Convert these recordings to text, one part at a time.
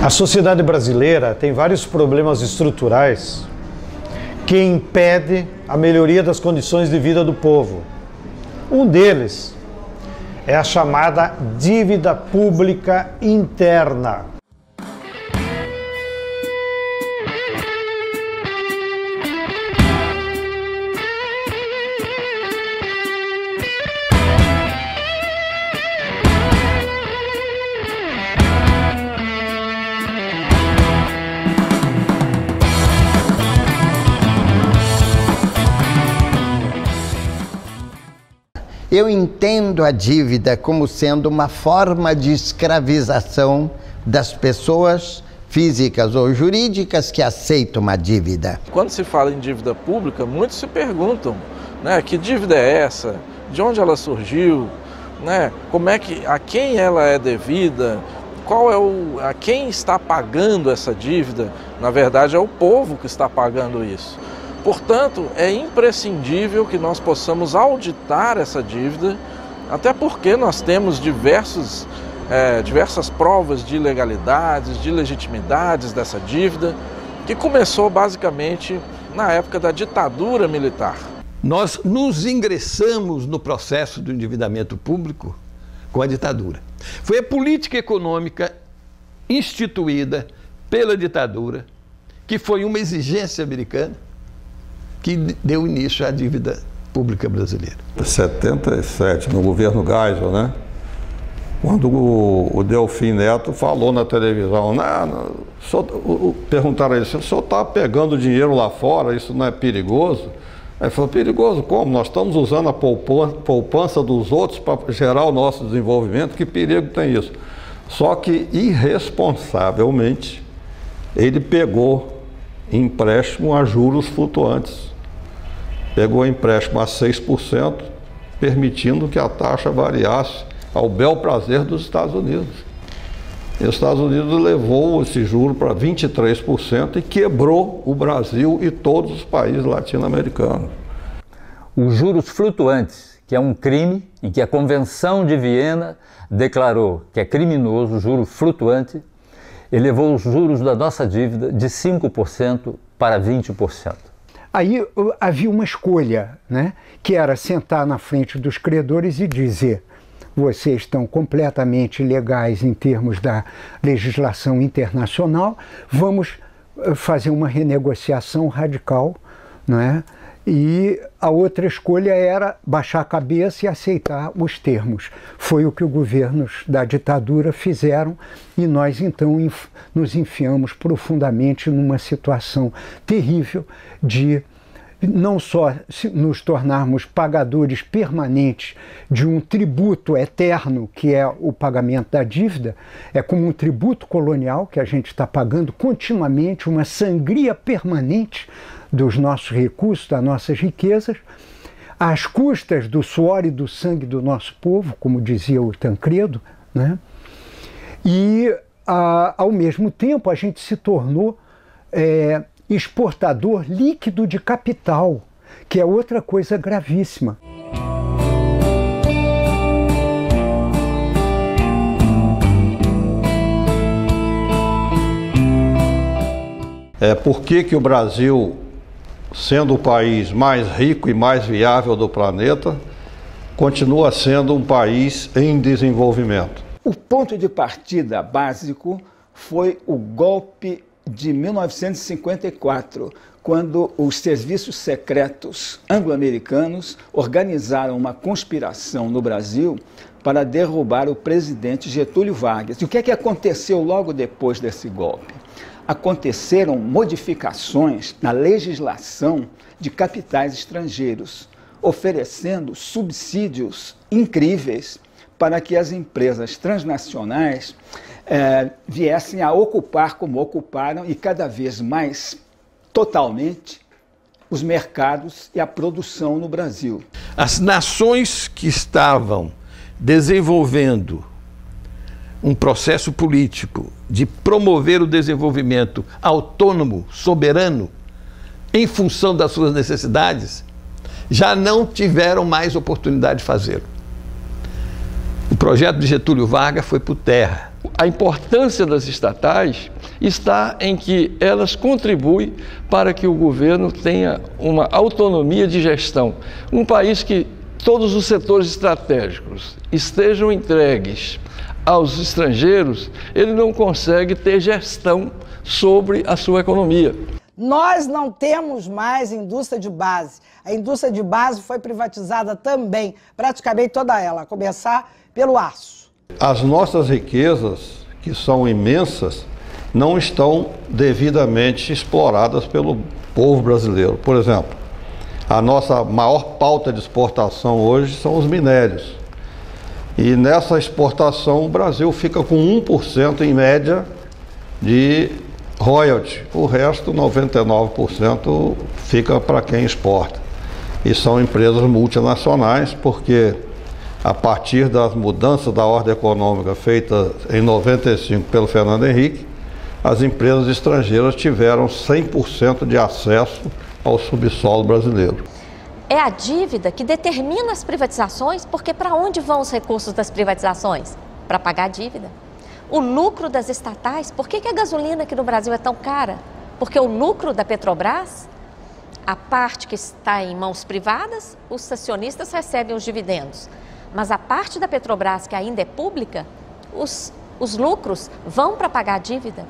A sociedade brasileira tem vários problemas estruturais que impedem a melhoria das condições de vida do povo. Um deles é a chamada dívida pública interna. Eu entendo a dívida como sendo uma forma de escravização das pessoas físicas ou jurídicas que aceitam uma dívida. Quando se fala em dívida pública, muitos se perguntam, né, que dívida é essa? De onde ela surgiu? Né? A quem ela é devida? A quem está pagando essa dívida? Na verdade, é o povo que está pagando isso. Portanto, é imprescindível que nós possamos auditar essa dívida, até porque nós temos diversas provas de ilegalidades, de legitimidades dessa dívida, que começou basicamente na época da ditadura militar. Nós nos ingressamos no processo do endividamento público com a ditadura. Foi a política econômica instituída pela ditadura, que foi uma exigência americana, que deu início à dívida pública brasileira. Em 77, no governo Geisel, né? Quando o Delfim Neto falou na televisão, perguntaram a ele, se o senhor está pegando dinheiro lá fora, isso não é perigoso? Aí ele falou, perigoso como? Nós estamos usando a poupança dos outros para gerar o nosso desenvolvimento, que perigo tem isso? Só que, irresponsavelmente, ele pegou empréstimo a juros flutuantes. Pegou empréstimo a 6%, permitindo que a taxa variasse ao bel prazer dos Estados Unidos. E os Estados Unidos levou esse juro para 23% e quebrou o Brasil e todos os países latino-americanos. Os juros flutuantes, que é um crime em que a Convenção de Viena declarou que é criminoso o juro flutuante, elevou os juros da nossa dívida de 5% para 20%. Aí havia uma escolha, né, que era sentar na frente dos credores e dizer: vocês estão completamente ilegais em termos da legislação internacional, vamos fazer uma renegociação radical, não é? E a outra escolha era baixar a cabeça e aceitar os termos. Foi o que os governos da ditadura fizeram e nós então nos enfiamos profundamente numa situação terrível de não só nos tornarmos pagadores permanentes de um tributo eterno, que é o pagamento da dívida, é como um tributo colonial que a gente está pagando continuamente, uma sangria permanente dos nossos recursos, das nossas riquezas, às custas do suor e do sangue do nosso povo, como dizia o Tancredo, né? E, ao mesmo tempo, a gente se tornou exportador líquido de capital, que é outra coisa gravíssima. Por que o Brasil, sendo o país mais rico e mais viável do planeta, continua sendo um país em desenvolvimento? O ponto de partida básico foi o golpe de 1954, quando os serviços secretos anglo-americanos organizaram uma conspiração no Brasil para derrubar o presidente Getúlio Vargas. E o que é que aconteceu logo depois desse golpe? Aconteceram modificações na legislação de capitais estrangeiros, oferecendo subsídios incríveis para que as empresas transnacionais viessem a ocupar como ocuparam e cada vez mais totalmente os mercados e a produção no Brasil. As nações que estavam desenvolvendo um processo político de promover o desenvolvimento autônomo, soberano, em função das suas necessidades, já não tiveram mais oportunidade de fazê-lo. O projeto de Getúlio Vargas foi por terra. A importância das estatais está em que elas contribuem para que o governo tenha uma autonomia de gestão. Um país que todos os setores estratégicos estejam entregues aos estrangeiros, ele não consegue ter gestão sobre a sua economia. Nós não temos mais indústria de base. A indústria de base foi privatizada também, praticamente toda ela, a começar pelo aço. As nossas riquezas, que são imensas, não estão devidamente exploradas pelo povo brasileiro. Por exemplo, a nossa maior pauta de exportação hoje são os minérios. E nessa exportação o Brasil fica com 1% em média de royalty. O resto, 99%, fica para quem exporta. E são empresas multinacionais, porque a partir das mudanças da ordem econômica feitas em 95 pelo Fernando Henrique, as empresas estrangeiras tiveram 100% de acesso ao subsolo brasileiro. É a dívida que determina as privatizações, porque para onde vão os recursos das privatizações? Para pagar a dívida. O lucro das estatais, por que a gasolina aqui no Brasil é tão cara? Porque o lucro da Petrobras, a parte que está em mãos privadas, os acionistas recebem os dividendos. Mas a parte da Petrobras que ainda é pública, os lucros vão para pagar a dívida.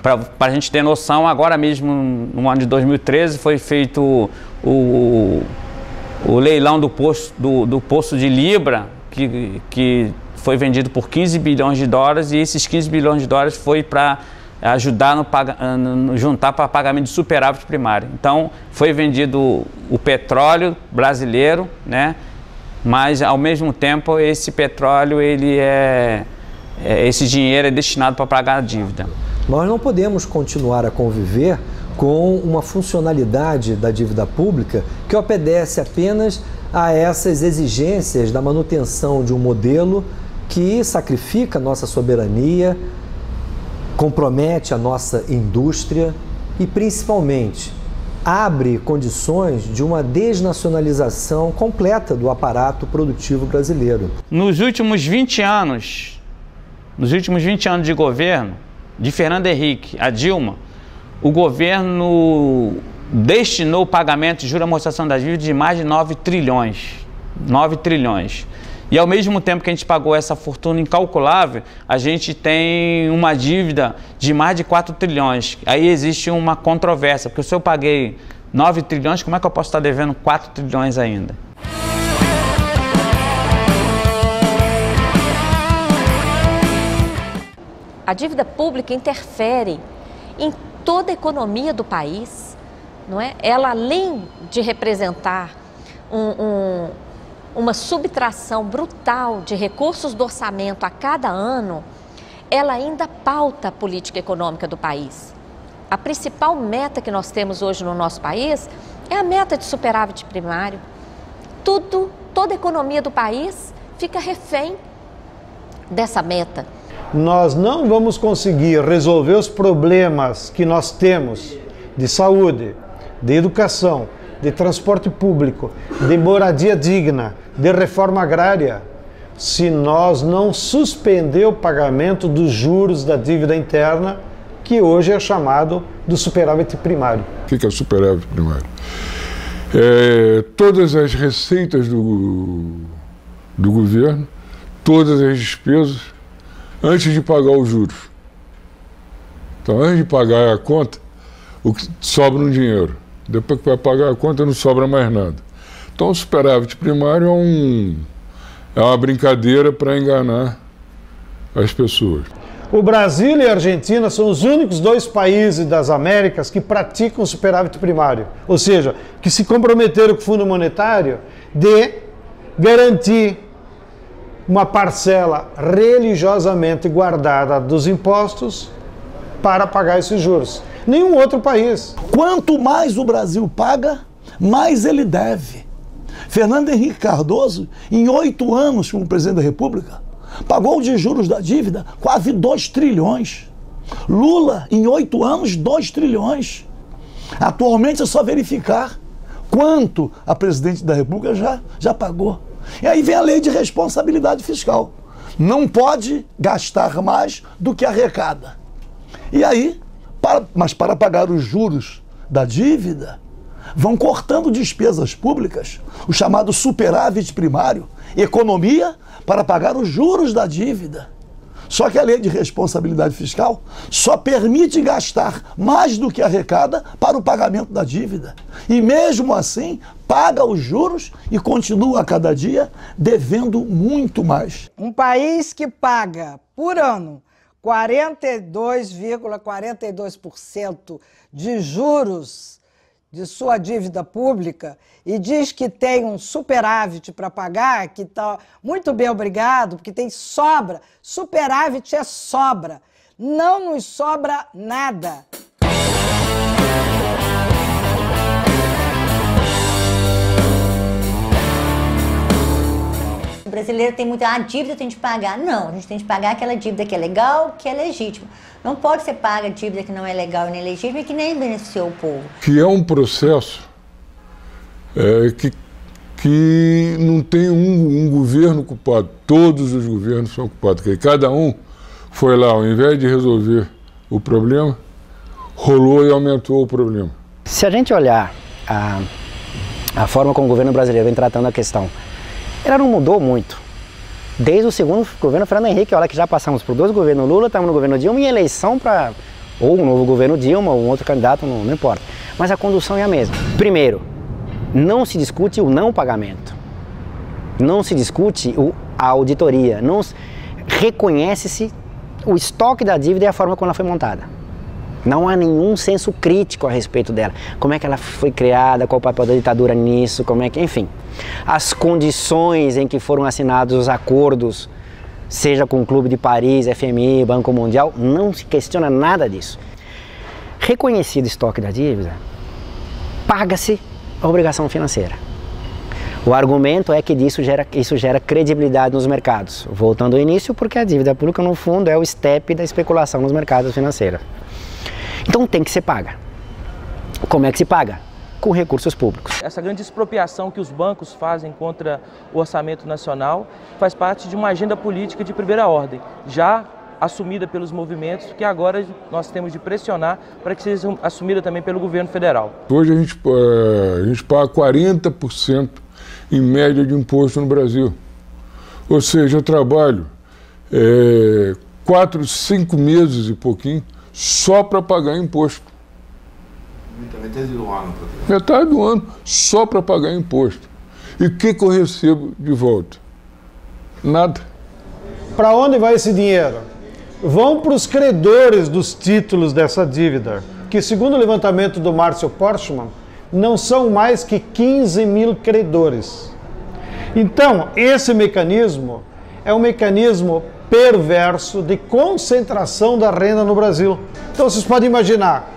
Para a gente ter noção, agora mesmo, no ano de 2013, foi feito o leilão do poço de Libra, que foi vendido por 15 bilhões de dólares, e esses 15 bilhões de dólares foi para ajudar juntar para pagamento de superávit primário. Então, foi vendido o petróleo brasileiro, né? Mas, ao mesmo tempo, esse petróleo, esse dinheiro é destinado para pagar a dívida. Nós não podemos continuar a conviver com uma funcionalidade da dívida pública que obedece apenas a essas exigências da manutenção de um modelo que sacrifica a nossa soberania, compromete a nossa indústria e, principalmente, abre condições de uma desnacionalização completa do aparato produtivo brasileiro. Nos últimos 20 anos de governo, de Fernando Henrique a Dilma, o governo destinou o pagamento de juros e amortização das dívidas de mais de 9 trilhões. 9 trilhões. E ao mesmo tempo que a gente pagou essa fortuna incalculável, a gente tem uma dívida de mais de 4 trilhões. Aí existe uma controvérsia, porque se eu paguei 9 trilhões, como é que eu posso estar devendo 4 trilhões ainda? A dívida pública interfere em toda a economia do país, não é? Ela, além de representar uma subtração brutal de recursos do orçamento a cada ano, ela ainda pauta a política econômica do país. A principal meta que nós temos hoje no nosso país é a meta de superávit primário. Toda a economia do país fica refém dessa meta. Nós não vamos conseguir resolver os problemas que nós temos de saúde, de educação, de transporte público, de moradia digna, de reforma agrária, se nós não suspender o pagamento dos juros da dívida interna, que hoje é chamado do superávit primário. O que é o superávit primário? Todas as receitas do governo, todas as despesas, antes de pagar os juros. Então, antes de pagar a conta, o que sobra um dinheiro. Depois que vai pagar a conta, não sobra mais nada. Então, o superávit primário é uma brincadeira para enganar as pessoas. O Brasil e a Argentina são os únicos dois países das Américas que praticam superávit primário. Ou seja, que se comprometeram com o Fundo Monetário de garantir uma parcela religiosamente guardada dos impostos para pagar esses juros. Nenhum outro país. Quanto mais o Brasil paga, mais ele deve. Fernando Henrique Cardoso, em 8 anos como presidente da República, pagou de juros da dívida quase 2 trilhões. Lula, em 8 anos, 2 trilhões. Atualmente é só verificar quanto a presidente da República já pagou. E aí vem a lei de responsabilidade fiscal. Não pode gastar mais do que arrecada. E aí Mas para pagar os juros da dívida, vão cortando despesas públicas, o chamado superávit primário, economia para pagar os juros da dívida. Só que a lei de responsabilidade fiscal só permite gastar mais do que arrecada para o pagamento da dívida. E mesmo assim, paga os juros e continua a cada dia devendo muito mais. Um país que paga por ano 42,42% de juros de sua dívida pública e diz que tem um superávit para pagar, que está muito bem obrigado, porque tem sobra. Superávit é sobra. Não nos sobra nada. O brasileiro tem muita dívida, tem de pagar. Não, a gente tem de pagar aquela dívida que é legal, que é legítima. Não pode ser paga dívida que não é legal e nem legítima e que nem beneficiou o povo. Que é um processo que não tem um governo culpado. Todos os governos são culpados. Que cada um foi lá, ao invés de resolver o problema, rolou e aumentou o problema. Se a gente olhar a forma como o governo brasileiro vem tratando a questão, ela não mudou muito. Desde o segundo governo Fernando Henrique, olha que já passamos por 2 governos Lula, estamos no governo Dilma e eleição para ou um novo governo Dilma ou um outro candidato, não importa. Mas a condução é a mesma. Primeiro, não se discute o não pagamento. Não se discute a auditoria. Não reconhece-se o estoque da dívida e a forma como ela foi montada. Não há nenhum senso crítico a respeito dela. Como é que ela foi criada, qual o papel da ditadura nisso, enfim. As condições em que foram assinados os acordos, seja com o Clube de Paris, FMI, Banco Mundial, não se questiona nada disso. Reconhecido o estoque da dívida, paga-se a obrigação financeira. O argumento é que isso gera credibilidade nos mercados. Voltando ao início, porque a dívida pública, no fundo, é o step da especulação nos mercados financeiros. Então tem que ser paga. Como é que se paga? Com recursos públicos. Essa grande expropriação que os bancos fazem contra o orçamento nacional faz parte de uma agenda política de primeira ordem, já assumida pelos movimentos, que agora nós temos de pressionar para que seja assumida também pelo governo federal. Hoje a gente paga 40% em média de imposto no Brasil. Ou seja, eu trabalho 4, 5 meses e pouquinho só para pagar imposto. Metade do ano. Metade do ano só para pagar imposto. E o que eu recebo de volta? Nada. Para onde vai esse dinheiro? Vão para os credores dos títulos dessa dívida, que segundo o levantamento do Márcio Porchman, não são mais que 15 mil credores. Então, esse mecanismo é um mecanismo perverso de concentração da renda no Brasil. Então vocês podem imaginar,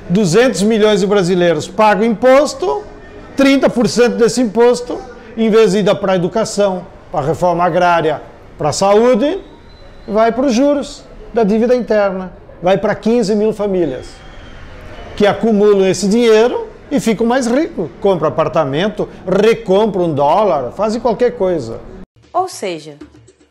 200 milhões de brasileiros pagam imposto, 30% desse imposto, em vez de ir para a educação, para a reforma agrária, para a saúde, vai para os juros da dívida interna, vai para 15 mil famílias, que acumulam esse dinheiro e ficam mais ricos. Compram apartamento, recompram um dólar, fazem qualquer coisa. Ou seja,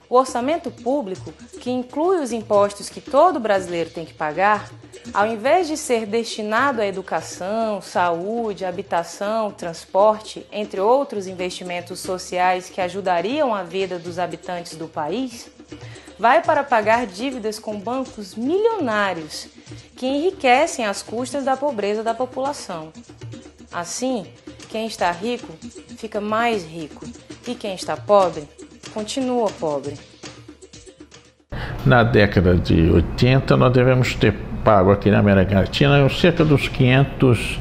o orçamento público, que inclui os impostos que todo brasileiro tem que pagar, ao invés de ser destinado à educação, saúde, habitação, transporte, entre outros investimentos sociais que ajudariam a vida dos habitantes do país, vai para pagar dívidas com bancos milionários que enriquecem às custas da pobreza da população. Assim, quem está rico fica mais rico e quem está pobre continua pobre. Na década de 80, nós devemos ter pago aqui na América Latina cerca dos 500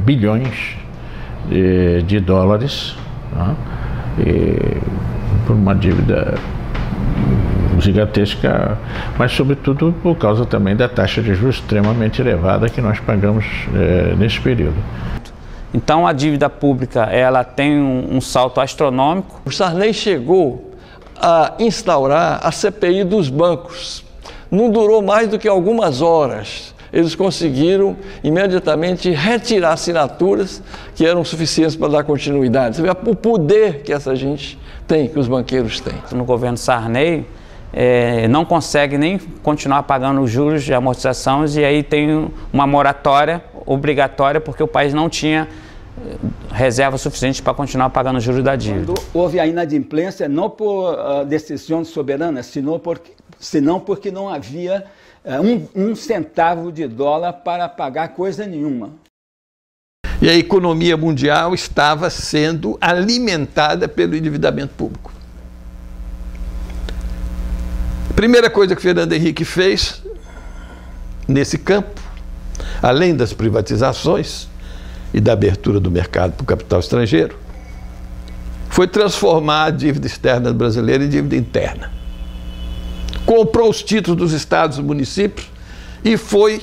bilhões de dólares, né? Por uma dívida gigantesca, mas sobretudo por causa também da taxa de juros extremamente elevada que nós pagamos nesse período. Então a dívida pública ela tem um salto astronômico. O Sarney chegou a instaurar a CPI dos bancos. Não durou mais do que algumas horas. Eles conseguiram imediatamente retirar assinaturas que eram suficientes para dar continuidade. Você vê o poder que essa gente tem, que os banqueiros têm. No governo Sarney, não consegue nem continuar pagando os juros de amortizações, e aí tem uma moratória obrigatória porque o país não tinha reserva suficiente para continuar pagando os juros da dívida. Quando houve a inadimplência, não por decisão soberana, senão porque não havia um centavo de dólar para pagar coisa nenhuma. E a economia mundial estava sendo alimentada pelo endividamento público. A primeira coisa que Fernando Henrique fez nesse campo, além das privatizações e da abertura do mercado para o capital estrangeiro, foi transformar a dívida externa brasileira em dívida interna. Comprou os títulos dos estados e municípios e foi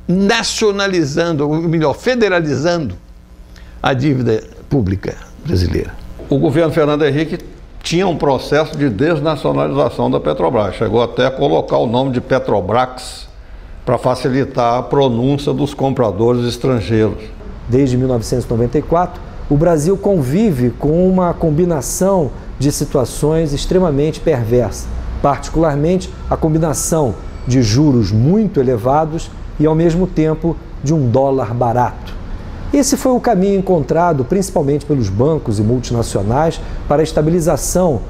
nacionalizando, ou melhor, federalizando a dívida pública brasileira. O governo Fernando Henrique tinha um processo de desnacionalização da Petrobras. Chegou até a colocar o nome de Petrobrax para facilitar a pronúncia dos compradores estrangeiros. Desde 1994, o Brasil convive com uma combinação de situações extremamente perversas, particularmente a combinação de juros muito elevados e, ao mesmo tempo, de um dólar barato. Esse foi o caminho encontrado principalmente pelos bancos e multinacionais para a estabilização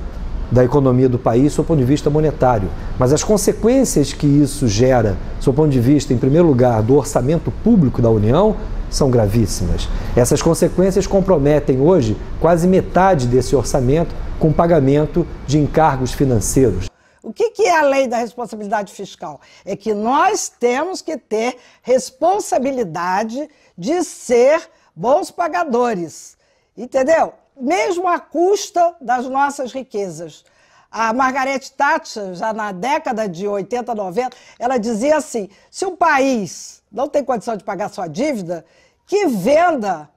da economia do país sob o ponto de vista monetário. Mas as consequências que isso gera, sob o ponto de vista, em primeiro lugar, do orçamento público da União, são gravíssimas. Essas consequências comprometem hoje quase metade desse orçamento com pagamento de encargos financeiros. O que é a lei da responsabilidade fiscal? É que nós temos que ter responsabilidade de ser bons pagadores, entendeu? Mesmo à custa das nossas riquezas. A Margaret Thatcher, já na década de 80, 90, ela dizia assim, se o país não tem condição de pagar sua dívida, que venda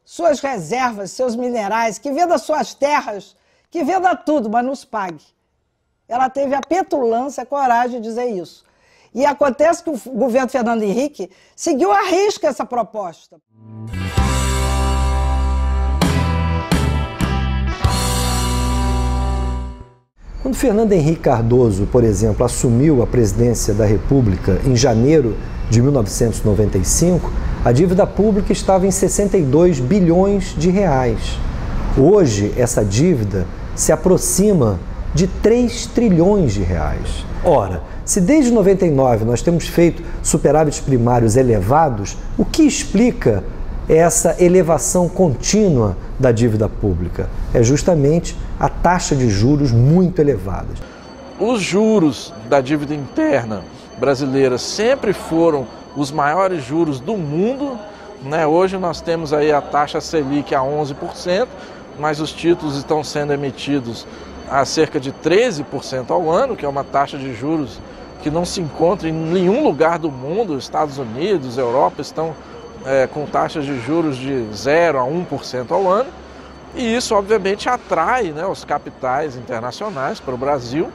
suas reservas, seus minerais, que venda suas terras, que venda tudo, mas nos pague. Ela teve a petulância, a coragem de dizer isso. E acontece que o governo Fernando Henrique seguiu à risca essa proposta. Quando Fernando Henrique Cardoso, por exemplo, assumiu a presidência da República em janeiro de 1995, a dívida pública estava em 62 bilhões de reais. Hoje, essa dívida se aproxima de 3 trilhões de reais. Ora, se desde 99 nós temos feito superávites primários elevados, o que explica essa elevação contínua da dívida pública? É justamente a taxa de juros muito elevada. Os juros da dívida interna brasileira sempre foram os maiores juros do mundo, né? Hoje nós temos aí a taxa Selic a 11%, mas os títulos estão sendo emitidos a cerca de 13% ao ano, que é uma taxa de juros que não se encontra em nenhum lugar do mundo. Estados Unidos, Europa estão com taxas de juros de 0 a 1% ao ano, e isso obviamente atrai, né, os capitais internacionais para o Brasil,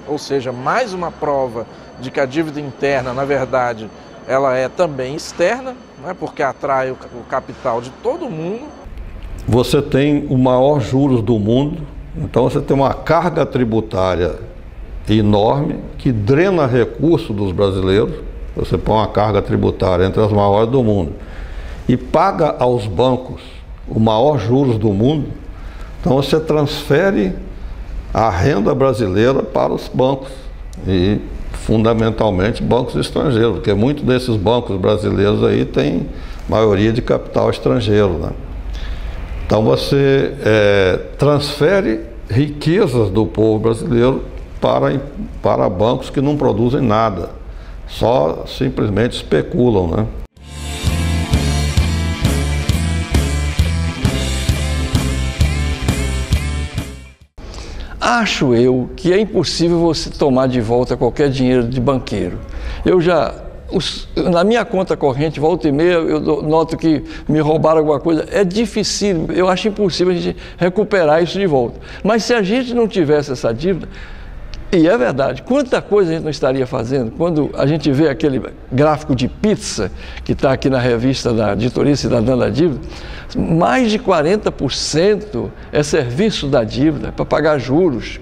ou seja, mais uma prova de que a dívida interna, na verdade, ela é também externa, né, porque atrai o capital de todo mundo. Você tem o maior juros do mundo, então você tem uma carga tributária enorme que drena recursos dos brasileiros. Você põe uma carga tributária entre as maiores do mundo e paga aos bancos o maior juros do mundo, então você transfere a renda brasileira para os bancos, e fundamentalmente bancos estrangeiros, porque muitos desses bancos brasileiros aí têm maioria de capital estrangeiro, né? Então você transfere riquezas do povo brasileiro para bancos que não produzem nada, só simplesmente especulam, né? Acho eu que é impossível você tomar de volta qualquer dinheiro de banqueiro. Na minha conta corrente, volta e meia, eu noto que me roubaram alguma coisa. É difícil, eu acho impossível a gente recuperar isso de volta. Mas se a gente não tivesse essa dívida, e é verdade, quanta coisa a gente não estaria fazendo? Quando a gente vê aquele gráfico de pizza que está aqui na revista da Editoria Cidadã da Dívida, mais de 40% é serviço da dívida, para pagar juros.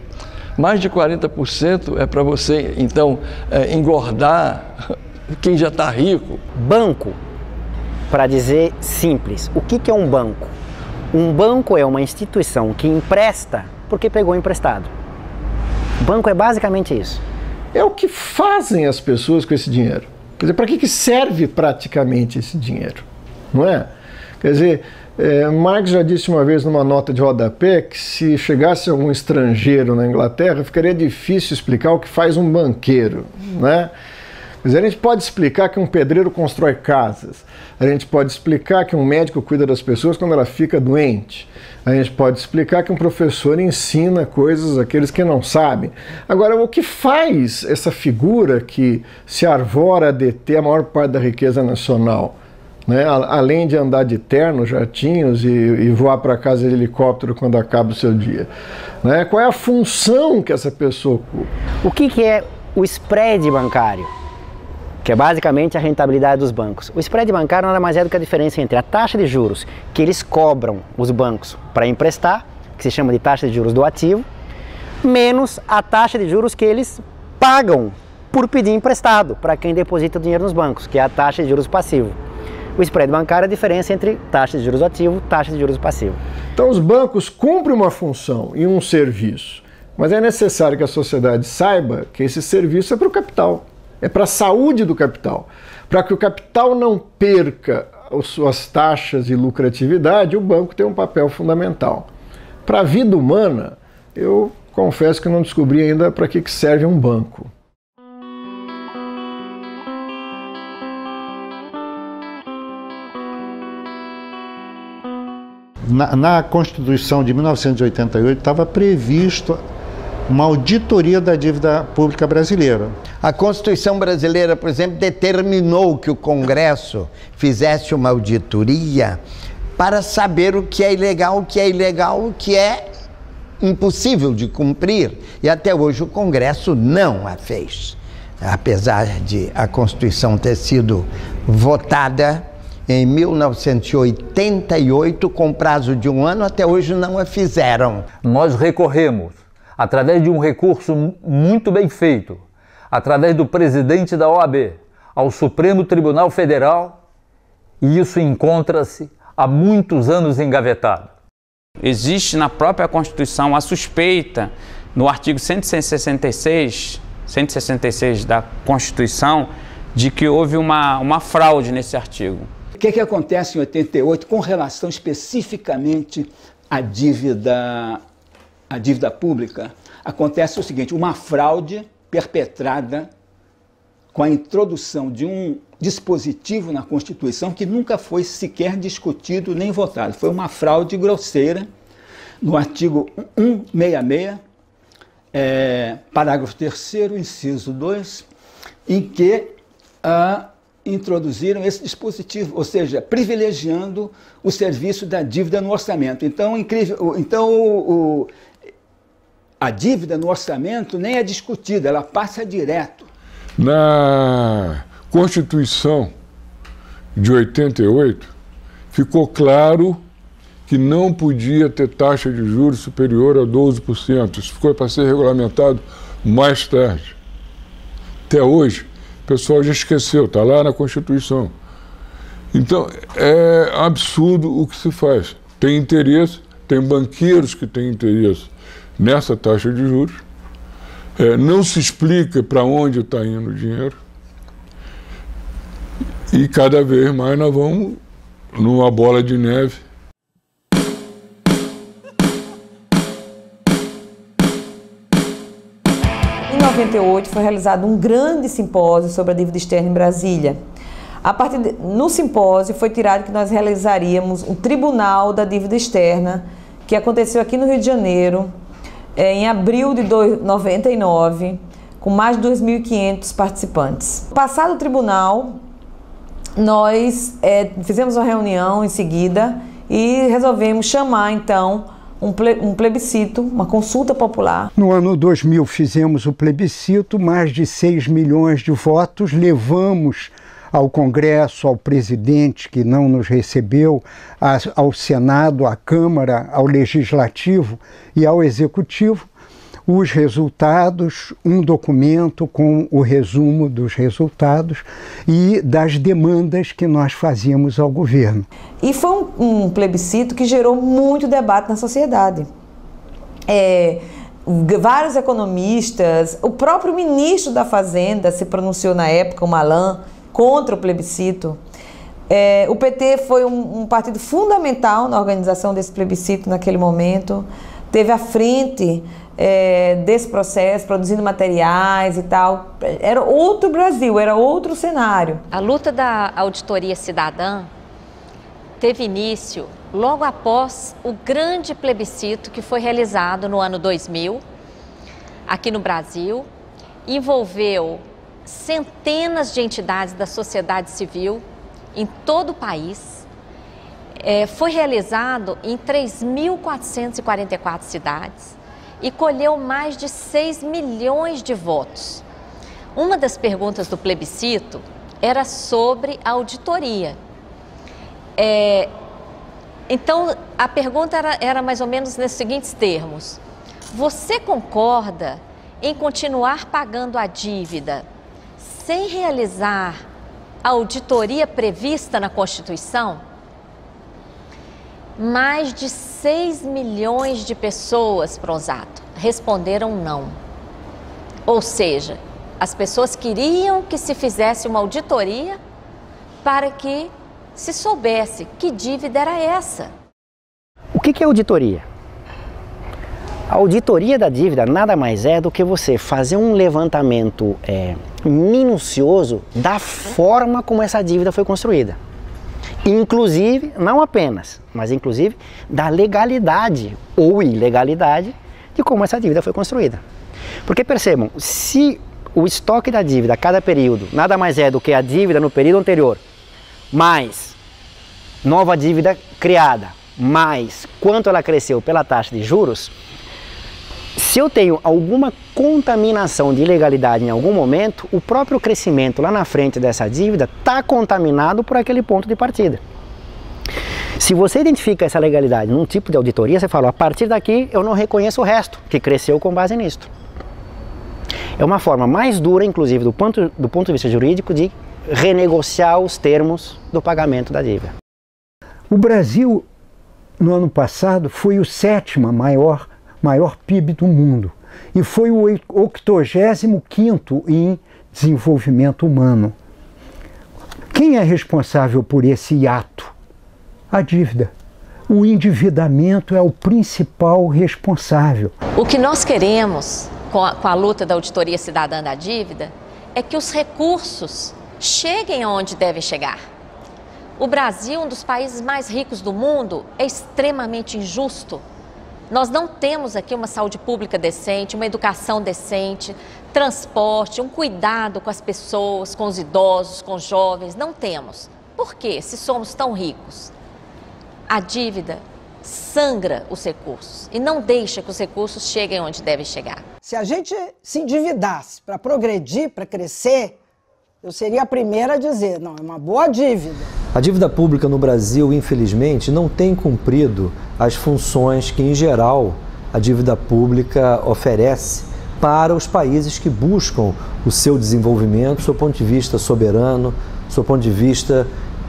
Mais de 40% é para você, então, engordar quem já está rico. Banco, para dizer simples, o que é um banco? Um banco é uma instituição que empresta porque pegou emprestado. Banco é basicamente isso. É o que fazem as pessoas com esse dinheiro. Quer dizer, para que serve praticamente esse dinheiro? Não é? Quer dizer, Marx já disse uma vez numa nota de rodapé que se chegasse algum estrangeiro na Inglaterra, ficaria difícil explicar o que faz um banqueiro, né? Quer dizer, a gente pode explicar que um pedreiro constrói casas, a gente pode explicar que um médico cuida das pessoas quando ela fica doente, a gente pode explicar que um professor ensina coisas àqueles que não sabem. Agora, o que faz essa figura que se arvora a deter a maior parte da riqueza nacional, né? Além de andar de terno, jatinhos e voar para casa de helicóptero quando acaba o seu dia, né? Qual é a função que essa pessoa ocupa? O que é o spread bancário? Que é basicamente a rentabilidade dos bancos. O spread bancário nada mais é do que a diferença entre a taxa de juros que eles cobram os bancos para emprestar, que se chama de taxa de juros do ativo, menos a taxa de juros que eles pagam por pedir emprestado para quem deposita dinheiro nos bancos, que é a taxa de juros passivo. O spread bancário é a diferença entre taxa de juros ativo e taxa de juros passivo. Então os bancos cumprem uma função e um serviço, mas é necessário que a sociedade saiba que esse serviço é para o capital. É para a saúde do capital. Para que o capital não perca as suas taxas e lucratividade, o banco tem um papel fundamental. Para a vida humana, eu confesso que não descobri ainda para que serve um banco. Na Constituição de 1988 estava previsto uma auditoria da dívida pública brasileira. A Constituição brasileira, por exemplo, determinou que o Congresso fizesse uma auditoria para saber o que é ilegal, o que é impossível de cumprir. E até hoje o Congresso não a fez. Apesar de a Constituição ter sido votada em 1988, com prazo de 1 ano, até hoje não a fizeram. Nós recorremos, através de um recurso muito bem feito, através do presidente da OAB, ao Supremo Tribunal Federal, e isso encontra-se há muitos anos engavetado. Existe na própria Constituição a suspeita, no artigo 166 da Constituição, de que houve uma fraude nesse artigo. O que acontece em 88 com relação especificamente à dívida pública? Acontece o seguinte, uma fraude perpetrada com a introdução de um dispositivo na Constituição que nunca foi sequer discutido nem votado. Foi uma fraude grosseira no artigo 166, parágrafo 3º, inciso 2, em que introduziram esse dispositivo, ou seja, privilegiando o serviço da dívida no orçamento. Então, a dívida no orçamento nem é discutida, ela passa direto. Na Constituição de 88, ficou claro que não podia ter taxa de juros superior a 12%. Isso ficou para ser regulamentado mais tarde. Até hoje, o pessoal já esqueceu, está lá na Constituição. Então, é absurdo o que se faz. Tem interesse, tem banqueiros que têm interesse nessa taxa de juros, não se explica para onde está indo o dinheiro, e cada vez mais nós vamos numa bola de neve. Em 98 foi realizado um grande simpósio sobre a dívida externa em Brasília. No simpósio foi tirado que nós realizaríamos um tribunal da dívida externa, que aconteceu aqui no Rio de Janeiro, em abril de 99, com mais de 2.500 participantes. Passado o tribunal, nós fizemos uma reunião em seguida e resolvemos chamar, então, um plebiscito, uma consulta popular. No ano 2000 fizemos o plebiscito, mais de 6 milhões de votos, levamos ao Congresso, ao presidente que não nos recebeu, ao Senado, à Câmara, ao Legislativo e ao Executivo os resultados, um documento com o resumo dos resultados e das demandas que nós fazíamos ao governo. E foi um plebiscito que gerou muito debate na sociedade. Vários economistas, o próprio ministro da Fazenda se pronunciou na época, o Malan, contra o plebiscito. O PT foi um partido fundamental na organização desse plebiscito naquele momento, teve à frente desse processo, produzindo materiais e tal. Era outro Brasil, era outro cenário. A luta da auditoria cidadã teve início logo após o grande plebiscito que foi realizado no ano 2000, aqui no Brasil, envolveu centenas de entidades da sociedade civil em todo o país. Foi realizado em 3.444 cidades e colheu mais de 6 milhões de votos. Uma das perguntas do plebiscito era sobre a auditoria. Então, a pergunta era mais ou menos nesses seguintes termos: você concorda em continuar pagando a dívida sem realizar a auditoria prevista na Constituição? Mais de 6 milhões de pessoas, Pronzato, responderam não. Ou seja, as pessoas queriam que se fizesse uma auditoria para que se soubesse que dívida era essa. O que é auditoria? A auditoria da dívida nada mais é do que você fazer um levantamento minucioso da forma como essa dívida foi construída. Inclusive, não apenas, mas inclusive da legalidade ou ilegalidade de como essa dívida foi construída. Porque percebam, se o estoque da dívida a cada período nada mais é do que a dívida no período anterior, mais nova dívida criada, mais quanto ela cresceu pela taxa de juros, se eu tenho alguma contaminação de ilegalidade em algum momento, o próprio crescimento lá na frente dessa dívida está contaminado por aquele ponto de partida. Se você identifica essa legalidade num tipo de auditoria, você fala, a partir daqui eu não reconheço o resto, que cresceu com base nisto. É uma forma mais dura, inclusive, do ponto de vista jurídico, de renegociar os termos do pagamento da dívida. O Brasil, no ano passado, foi o 7º maior PIB do mundo e foi o 85º em desenvolvimento humano. Quem é responsável por esse hiato? A dívida. O endividamento é o principal responsável. O que nós queremos com a luta da auditoria cidadã da dívida é que os recursos cheguem aonde devem chegar. O Brasil, um dos países mais ricos do mundo, é extremamente injusto. Nós não temos aqui uma saúde pública decente, uma educação decente, transporte, um cuidado com as pessoas, com os idosos, com os jovens. Não temos. Por quê? Se somos tão ricos. A dívida sangra os recursos e não deixa que os recursos cheguem onde devem chegar. Se a gente se endividasse para progredir, para crescer, eu seria a primeira a dizer, não, é uma boa dívida. A dívida pública no Brasil, infelizmente, não tem cumprido as funções que, em geral, a dívida pública oferece para os países que buscam o seu desenvolvimento, do seu ponto de vista soberano, do seu ponto de vista,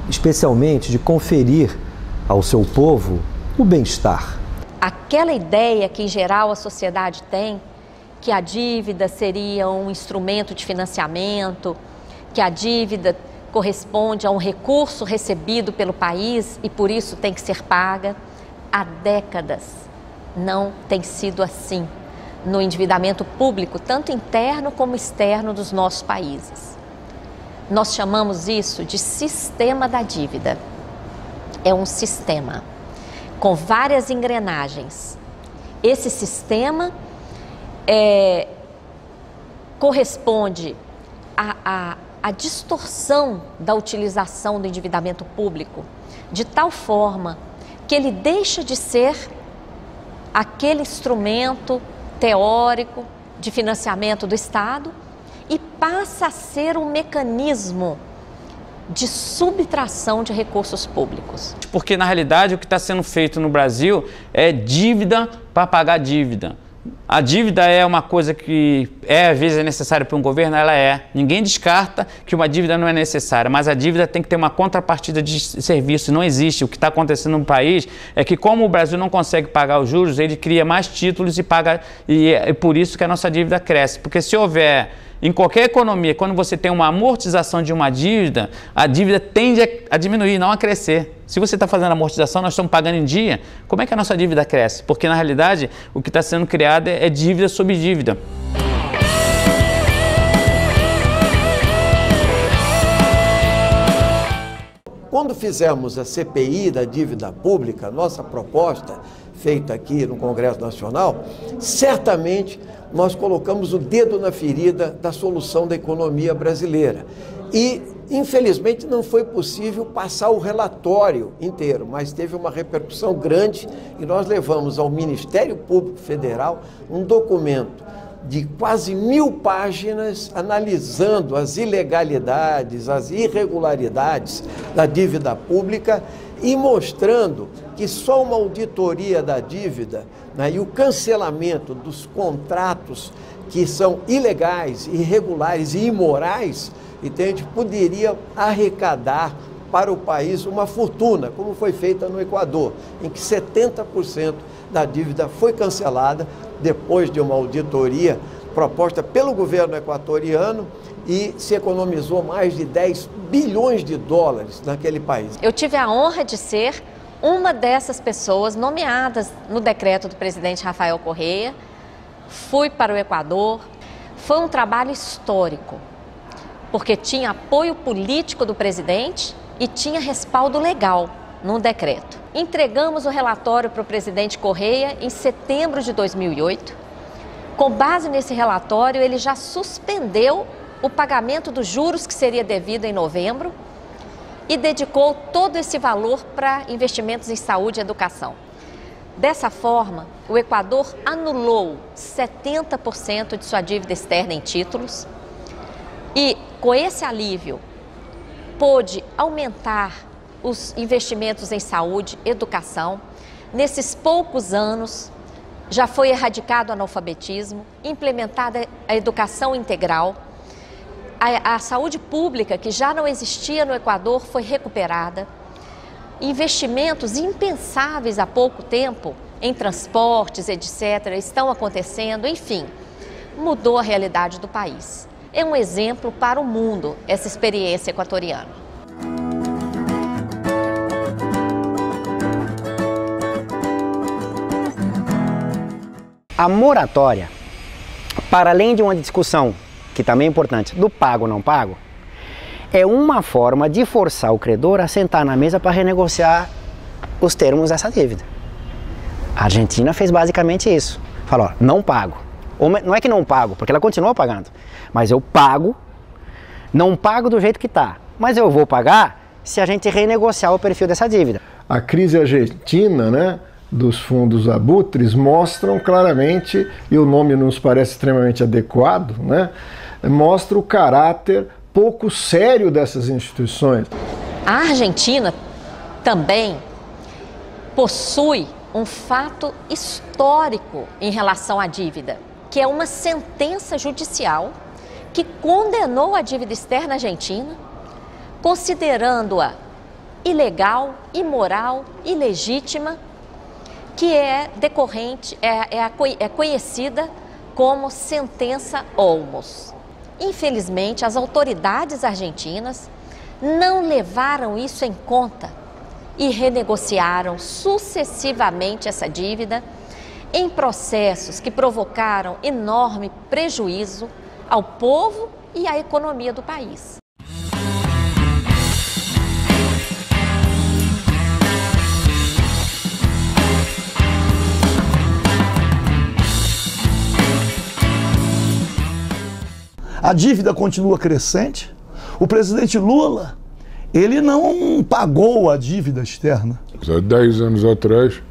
especialmente, de conferir ao seu povo o bem-estar. Aquela ideia que, em geral, a sociedade tem, que a dívida seria um instrumento de financiamento, que a dívida corresponde a um recurso recebido pelo país e por isso tem que ser paga, há décadas não tem sido assim no endividamento público, tanto interno como externo dos nossos países. Nós chamamos isso de sistema da dívida. É um sistema com várias engrenagens. Esse sistema corresponde a distorção da utilização do endividamento público, de tal forma que ele deixa de ser aquele instrumento teórico de financiamento do Estado e passa a ser um mecanismo de subtração de recursos públicos. Porque, na realidade, o que está sendo feito no Brasil é dívida para pagar dívida. A dívida é uma coisa que às vezes é necessária para um governo, ela é. Ninguém descarta que uma dívida não é necessária, mas a dívida tem que ter uma contrapartida de serviço. Não existe. O que está acontecendo no país é que, como o Brasil não consegue pagar os juros, ele cria mais títulos e paga, e é por isso que a nossa dívida cresce. Porque se houver, em qualquer economia, quando você tem uma amortização de uma dívida, a dívida tende a diminuir, não a crescer. Se você está fazendo amortização, nós estamos pagando em dia, como é que a nossa dívida cresce? Porque, na realidade, o que está sendo criado é dívida sobre dívida. Quando fizemos a CPI da dívida pública, nossa proposta, feita aqui no Congresso Nacional, certamente nós colocamos o dedo na ferida da solução da economia brasileira. E, infelizmente, não foi possível passar o relatório inteiro, mas teve uma repercussão grande e nós levamos ao Ministério Público Federal um documento de quase 1000 páginas analisando as ilegalidades, as irregularidades da dívida pública e mostrando que só uma auditoria da dívida, né, e o cancelamento dos contratos que são ilegais, irregulares e imorais, entende, poderia arrecadar para o país uma fortuna, como foi feita no Equador, em que 70% da dívida foi cancelada depois de uma auditoria proposta pelo governo equatoriano e se economizou mais de 10 bilhões de dólares naquele país. Eu tive a honra de ser uma dessas pessoas nomeadas no decreto do presidente Rafael Correa. Fui para o Equador. Foi um trabalho histórico, porque tinha apoio político do presidente e tinha respaldo legal num decreto. Entregamos o relatório para o presidente Correa em setembro de 2008. Com base nesse relatório, ele já suspendeu o pagamento dos juros que seria devido em novembro e dedicou todo esse valor para investimentos em saúde e educação. Dessa forma, o Equador anulou 70% de sua dívida externa em títulos e, com esse alívio, pôde aumentar os investimentos em saúde e educação. Nesses poucos anos, já foi erradicado o analfabetismo, implementada a educação integral. A saúde pública, que já não existia no Equador, foi recuperada. Investimentos impensáveis há pouco tempo em transportes, etc., estão acontecendo. Enfim, mudou a realidade do país. É um exemplo para o mundo essa experiência equatoriana. A moratória, para além de uma discussão, que também é importante, do pago ou não pago, é uma forma de forçar o credor a sentar na mesa para renegociar os termos dessa dívida. A Argentina fez basicamente isso. Falou, não pago. Ou não é que não pago, porque ela continua pagando, mas eu pago, não pago do jeito que está, mas eu vou pagar se a gente renegociar o perfil dessa dívida. A crise argentina, né, dos fundos abutres mostram claramente, e o nome nos parece extremamente adequado, né, mostra o caráter pouco sério dessas instituições. A Argentina também possui um fato histórico em relação à dívida, que é uma sentença judicial que condenou a dívida externa argentina, considerando-a ilegal, imoral, ilegítima, que é decorrente, é conhecida como sentença Olmos. Infelizmente, as autoridades argentinas não levaram isso em conta e renegociaram sucessivamente essa dívida em processos que provocaram enorme prejuízo ao povo e à economia do país. A dívida continua crescente. O presidente Lula, ele não pagou a dívida externa. Há 10 anos atrás,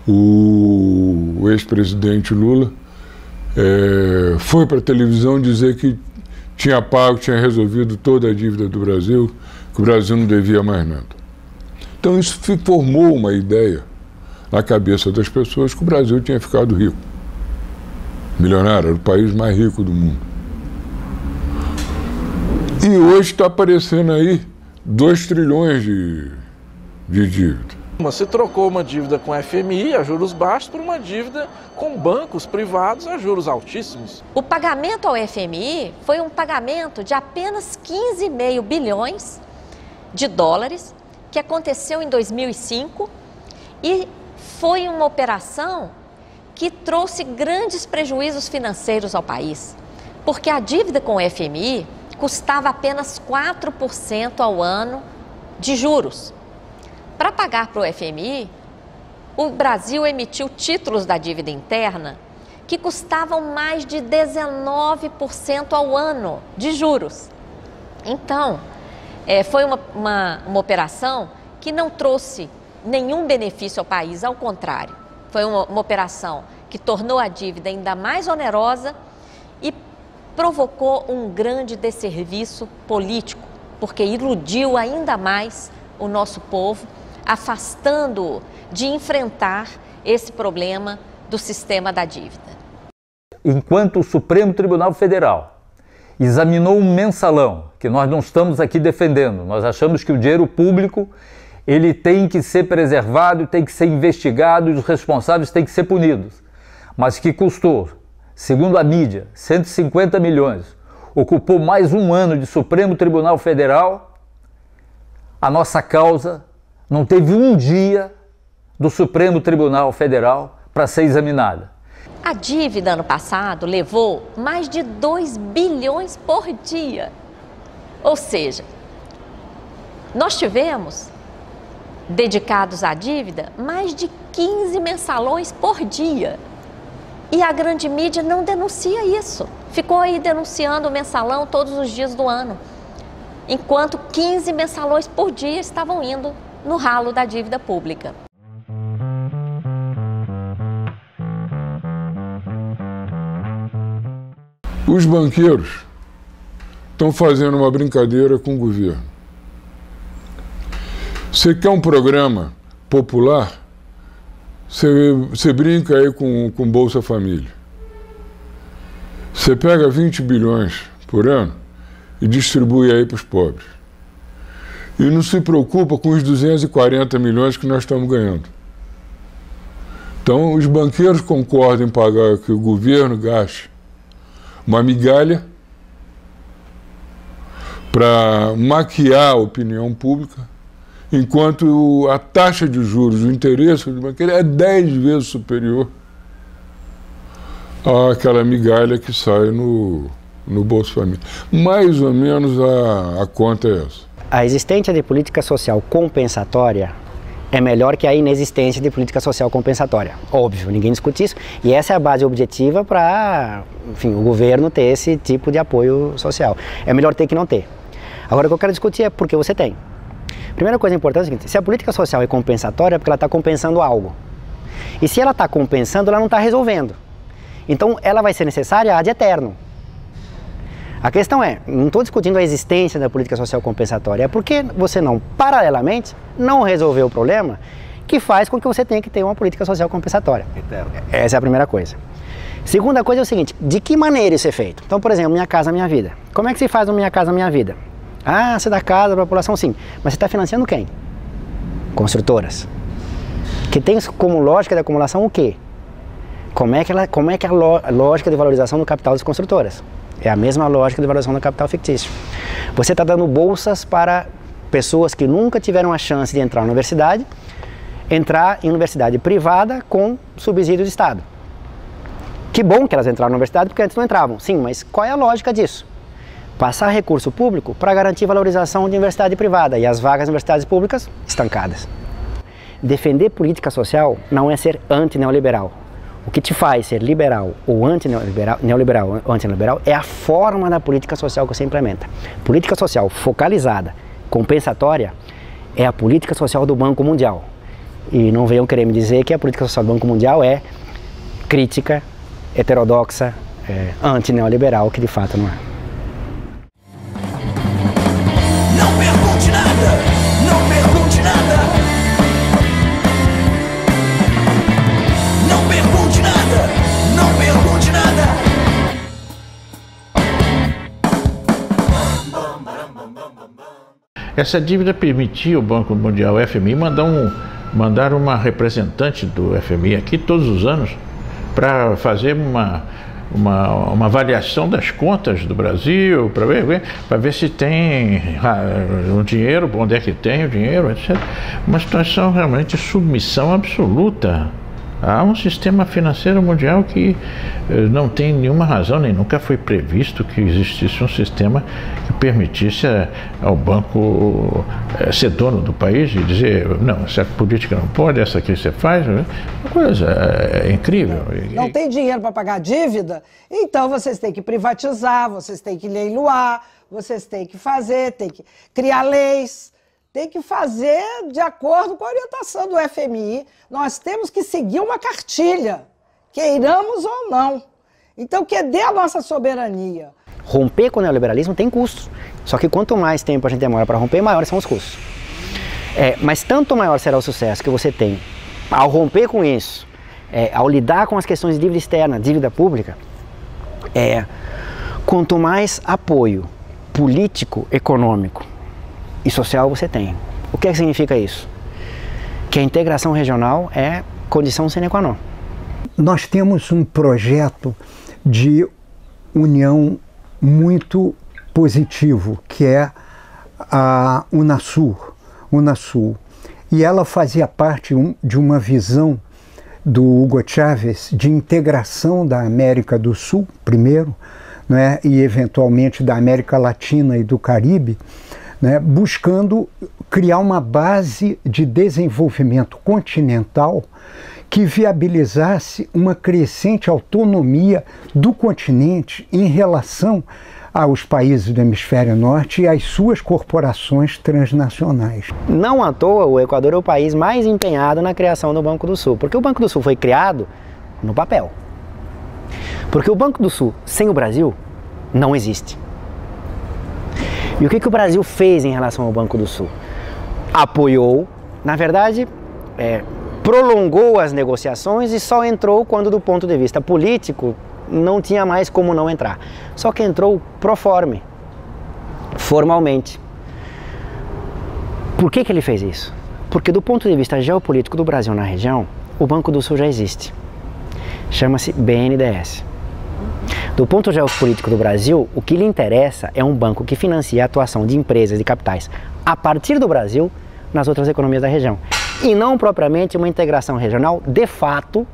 o ex-presidente Lula foi para a televisão dizer que tinha pago, tinha resolvido toda a dívida do Brasil, que o Brasil não devia mais nada. Então isso formou uma ideia na cabeça das pessoas que o Brasil tinha ficado rico. milionário, era o país mais rico do mundo. E hoje está aparecendo aí 2 trilhões de dívida. Se trocou uma dívida com FMI a juros baixos por uma dívida com bancos privados a juros altíssimos. O pagamento ao FMI foi um pagamento de apenas 15,5 bilhões de dólares, que aconteceu em 2005, e foi uma operação que trouxe grandes prejuízos financeiros ao país, porque a dívida com o FMI custava apenas 4% ao ano de juros. Para pagar para o FMI, o Brasil emitiu títulos da dívida interna que custavam mais de 19% ao ano de juros. Então, foi uma operação que não trouxe nenhum benefício ao país, ao contrário. Foi uma operação que tornou a dívida ainda mais onerosa e provocou um grande desserviço político, porque iludiu ainda mais o nosso povo, afastando-o de enfrentar esse problema do sistema da dívida. Enquanto o Supremo Tribunal Federal examinou um mensalão, que nós não estamos aqui defendendo, nós achamos que o dinheiro público ele tem que ser preservado, tem que ser investigado e os responsáveis têm que ser punidos, mas que custou, segundo a mídia, 150 milhões, ocupou mais um ano de Supremo Tribunal Federal, a nossa causa não teve um dia do Supremo Tribunal Federal para ser examinada. A dívida ano passado levou mais de 2 bilhões por dia. Ou seja, nós tivemos, dedicados à dívida, mais de 15 mensalões por dia. E a grande mídia não denuncia isso. Ficou aí denunciando o mensalão todos os dias do ano, enquanto 15 mensalões por dia estavam indo no ralo da dívida pública. Os banqueiros estão fazendo uma brincadeira com o governo. Você quer um programa popular, você brinca aí com Bolsa Família. Você pega 20 bilhões por ano e distribui aí para os pobres. E não se preocupa com os 240 milhões que nós estamos ganhando. Então, os banqueiros concordam em pagar que o governo gaste uma migalha para maquiar a opinião pública, enquanto a taxa de juros, o interesse do banqueiro é 10 vezes superior àquela migalha que sai no Bolsa Família. Mais ou menos a conta é essa. A existência de política social compensatória é melhor que a inexistência de política social compensatória. Óbvio, ninguém discute isso. E essa é a base objetiva para, enfim, o governo ter esse tipo de apoio social. É melhor ter que não ter. Agora, o que eu quero discutir é por que você tem. Primeira coisa importante é o seguinte: se a política social é compensatória, é porque ela está compensando algo. E se ela está compensando, ela não está resolvendo. Então, ela vai ser necessária ad eterno. A questão é, não estou discutindo a existência da política social compensatória, é porque você não, paralelamente, não resolveu o problema que faz com que você tenha que ter uma política social compensatória. Essa é a primeira coisa. Segunda coisa é o seguinte: de que maneira isso é feito? Então, por exemplo, Minha Casa Minha Vida. Como é que se faz no Minha Casa Minha Vida? Ah, você dá casa para a população, sim. Mas você está financiando quem? Construtoras. Que tem como lógica de acumulação o quê? Como é que é a lógica de valorização do capital das construtoras? É a mesma lógica de valorização do capital fictício. Você está dando bolsas para pessoas que nunca tiveram a chance de entrar na universidade, entrar em universidade privada com subsídio de Estado. Que bom que elas entraram na universidade, porque antes não entravam. Sim, mas qual é a lógica disso? Passar recurso público para garantir valorização de universidade privada e as vagas de universidades públicas estancadas. Defender política social não é ser anti-neoliberal. O que te faz ser liberal ou neoliberal ou anti-neoliberal é a forma da política social que você implementa. Política social focalizada, compensatória, é a política social do Banco Mundial. E não venham querer me dizer que a política social do Banco Mundial é crítica, heterodoxa, anti-neoliberal, que de fato não é. Não pergunte nada, não pergunte nada. Não pergunte nada, não pergunte nada. Essa dívida permitia o Banco Mundial, o FMI, mandar uma representante do FMI aqui todos os anos para fazer uma avaliação das contas do Brasil, para ver se tem o dinheiro, onde é que tem o dinheiro, etc. Uma situação realmente de submissão absoluta a um sistema financeiro mundial que não tem nenhuma razão, nem nunca foi previsto que existisse um sistema que permitisse ao banco ser dono do país e dizer, não, essa política não pode, essa aqui você faz. Uma coisa incrível. Não tem dinheiro para pagar a dívida? Então vocês têm que privatizar, vocês têm que leiloar, vocês têm que fazer, têm que criar leis. Tem que fazer de acordo com a orientação do FMI. Nós temos que seguir uma cartilha, queiramos ou não. Então, que dê a nossa soberania. Romper com o neoliberalismo tem custos. Só que quanto mais tempo a gente demora para romper, maiores são os custos. Mas tanto maior será o sucesso que você tem ao romper com isso, ao lidar com as questões de dívida externa, dívida pública, quanto mais apoio político, econômico e social você tem. O que significa isso? Que a integração regional é condição sine qua non. Nós temos um projeto de união muito positivo, que é a Unasul. E ela fazia parte de uma visão do Hugo Chávez de integração da América do Sul, primeiro, né, e eventualmente da América Latina e do Caribe, né, buscando criar uma base de desenvolvimento continental que viabilizasse uma crescente autonomia do continente em relação aos países do hemisfério norte e às suas corporações transnacionais. Não à toa, o Equador é o país mais empenhado na criação do Banco do Sul, porque o Banco do Sul foi criado no papel. Porque o Banco do Sul, sem o Brasil, não existe. E o que o Brasil fez em relação ao Banco do Sul? Apoiou, na verdade, prolongou as negociações e só entrou quando, do ponto de vista político, não tinha mais como não entrar. Só que entrou pro forme, formalmente. Por que ele fez isso? Porque do ponto de vista geopolítico do Brasil na região, o Banco do Sul já existe. Chama-se BNDES. Do ponto geopolítico do Brasil, o que lhe interessa é um banco que financia a atuação de empresas e capitais a partir do Brasil nas outras economias da região. E não propriamente uma integração regional, de fato,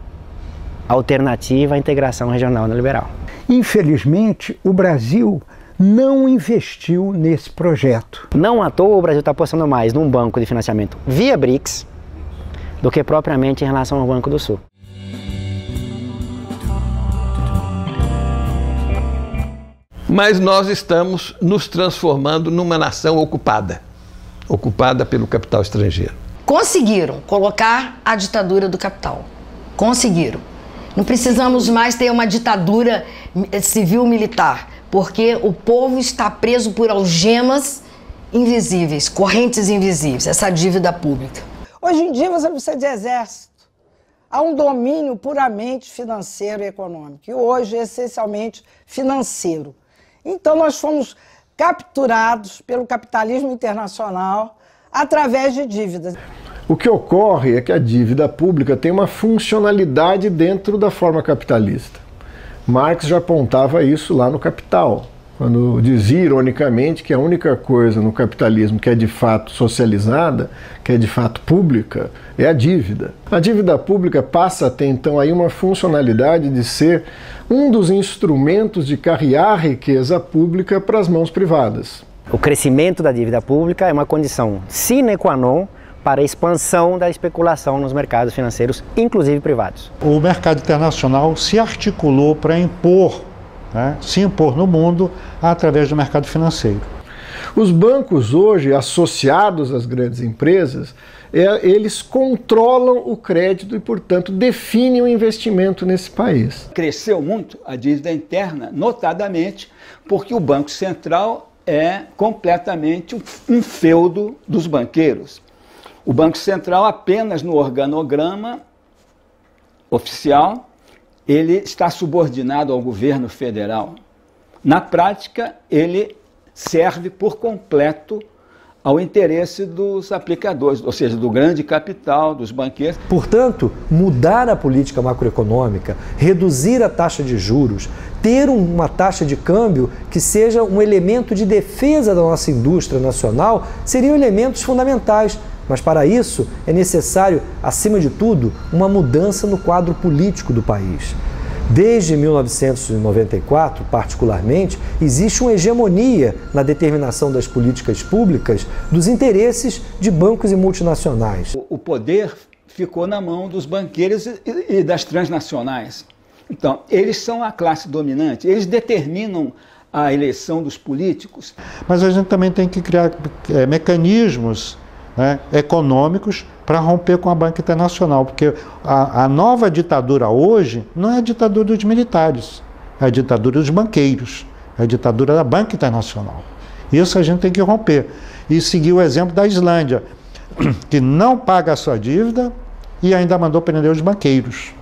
alternativa à integração regional neoliberal. Infelizmente, o Brasil não investiu nesse projeto. Não à toa o Brasil está apostando mais num banco de financiamento via BRICS do que propriamente em relação ao Banco do Sul. Mas nós estamos nos transformando numa nação ocupada pelo capital estrangeiro. Conseguiram colocar a ditadura do capital. Conseguiram. Não precisamos mais ter uma ditadura civil-militar, porque o povo está preso por algemas invisíveis, correntes invisíveis, essa dívida pública. Hoje em dia você não precisa de exército. Há um domínio puramente financeiro e econômico, e hoje essencialmente financeiro. Então nós fomos capturados pelo capitalismo internacional através de dívidas. O que ocorre é que a dívida pública tem uma funcionalidade dentro da forma capitalista. Marx já apontava isso lá no Capital, quando dizia ironicamente que a única coisa no capitalismo que é de fato socializada, que é de fato pública, é a dívida. A dívida pública passa a ter então aí uma funcionalidade de ser um dos instrumentos de carrear riqueza pública para as mãos privadas. O crescimento da dívida pública é uma condição sine qua non para a expansão da especulação nos mercados financeiros, inclusive privados. O mercado internacional se articulou para se impor no mundo através do mercado financeiro. Os bancos hoje, associados às grandes empresas, eles controlam o crédito e, portanto, definem o investimento nesse país. Cresceu muito a dívida interna, notadamente porque o Banco Central é completamente um feudo dos banqueiros. O Banco Central, apenas no organograma oficial, ele está subordinado ao governo federal. Na prática, ele serve por completo ao interesse dos aplicadores, ou seja, do grande capital, dos banqueiros. Portanto, mudar a política macroeconômica, reduzir a taxa de juros, ter uma taxa de câmbio que seja um elemento de defesa da nossa indústria nacional, seriam elementos fundamentais. Mas para isso é necessário, acima de tudo, uma mudança no quadro político do país. Desde 1994, particularmente, existe uma hegemonia na determinação das políticas públicas dos interesses de bancos e multinacionais. O poder ficou na mão dos banqueiros e das transnacionais. Então, eles são a classe dominante, eles determinam a eleição dos políticos. Mas a gente também tem que criar mecanismos, né, econômicos para romper com a banca internacional, porque a nova ditadura hoje não é a ditadura dos militares, é a ditadura dos banqueiros, é a ditadura da banca internacional. Isso a gente tem que romper e seguir o exemplo da Islândia, que não paga a sua dívida e ainda mandou prender os banqueiros.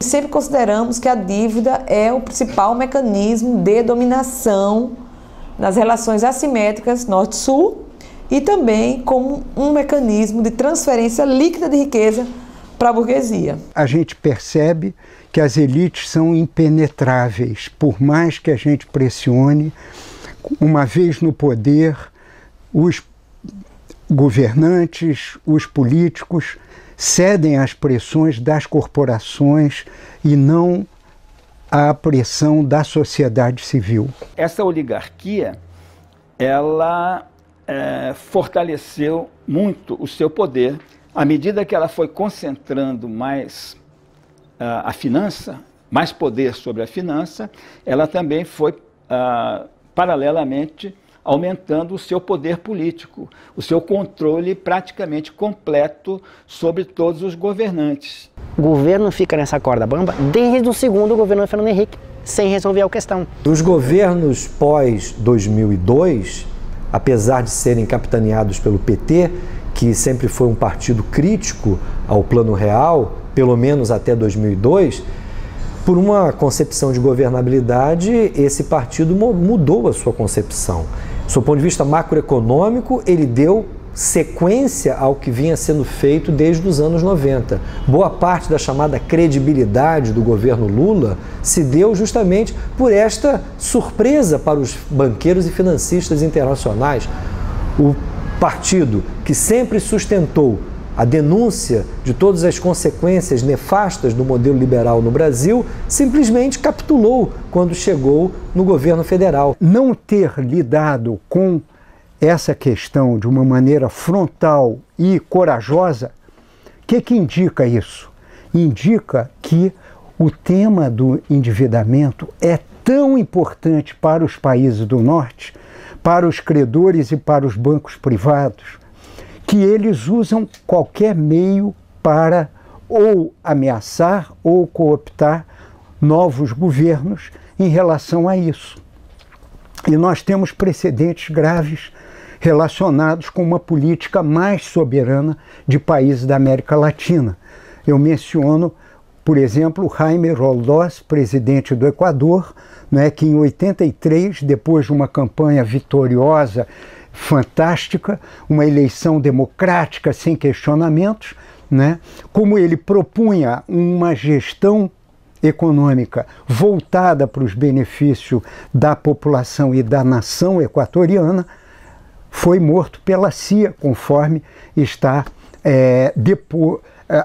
Sempre consideramos que a dívida é o principal mecanismo de dominação nas relações assimétricas norte-sul e também como um mecanismo de transferência líquida de riqueza para a burguesia. A gente percebe que as elites são impenetráveis, por mais que a gente pressione. Uma vez no poder, os governantes, os políticos cedem às pressões das corporações e não à pressão da sociedade civil. Essa oligarquia, ela fortaleceu muito o seu poder à medida que ela foi concentrando mais a finança, mais poder sobre a finança, ela também foi paralelamente aumentando o seu poder político, o seu controle praticamente completo sobre todos os governantes. O governo fica nessa corda bamba desde o segundo governo do Fernando Henrique, sem resolver a questão. Os governos pós-2002, apesar de serem capitaneados pelo PT, que sempre foi um partido crítico ao Plano Real, pelo menos até 2002, por uma concepção de governabilidade, esse partido mudou a sua concepção. Do seu ponto de vista macroeconômico, ele deu sequência ao que vinha sendo feito desde os anos 90. Boa parte da chamada credibilidade do governo Lula se deu justamente por esta surpresa para os banqueiros e financistas internacionais. O partido que sempre sustentou a denúncia de todas as consequências nefastas do modelo liberal no Brasil simplesmente capitulou quando chegou no governo federal. Não ter lidado com essa questão de uma maneira frontal e corajosa, o que indica isso? Indica que o tema do endividamento é tão importante para os países do norte, para os credores e para os bancos privados, que eles usam qualquer meio para ou ameaçar ou cooptar novos governos em relação a isso. E nós temos precedentes graves relacionados com uma política mais soberana de países da América Latina. Eu menciono, por exemplo, Jaime Roldós, presidente do Equador, né, que em 83, depois de uma campanha vitoriosa, fantástica, uma eleição democrática sem questionamentos, né? Como ele propunha uma gestão econômica voltada para os benefícios da população e da nação equatoriana, foi morto pela CIA, conforme está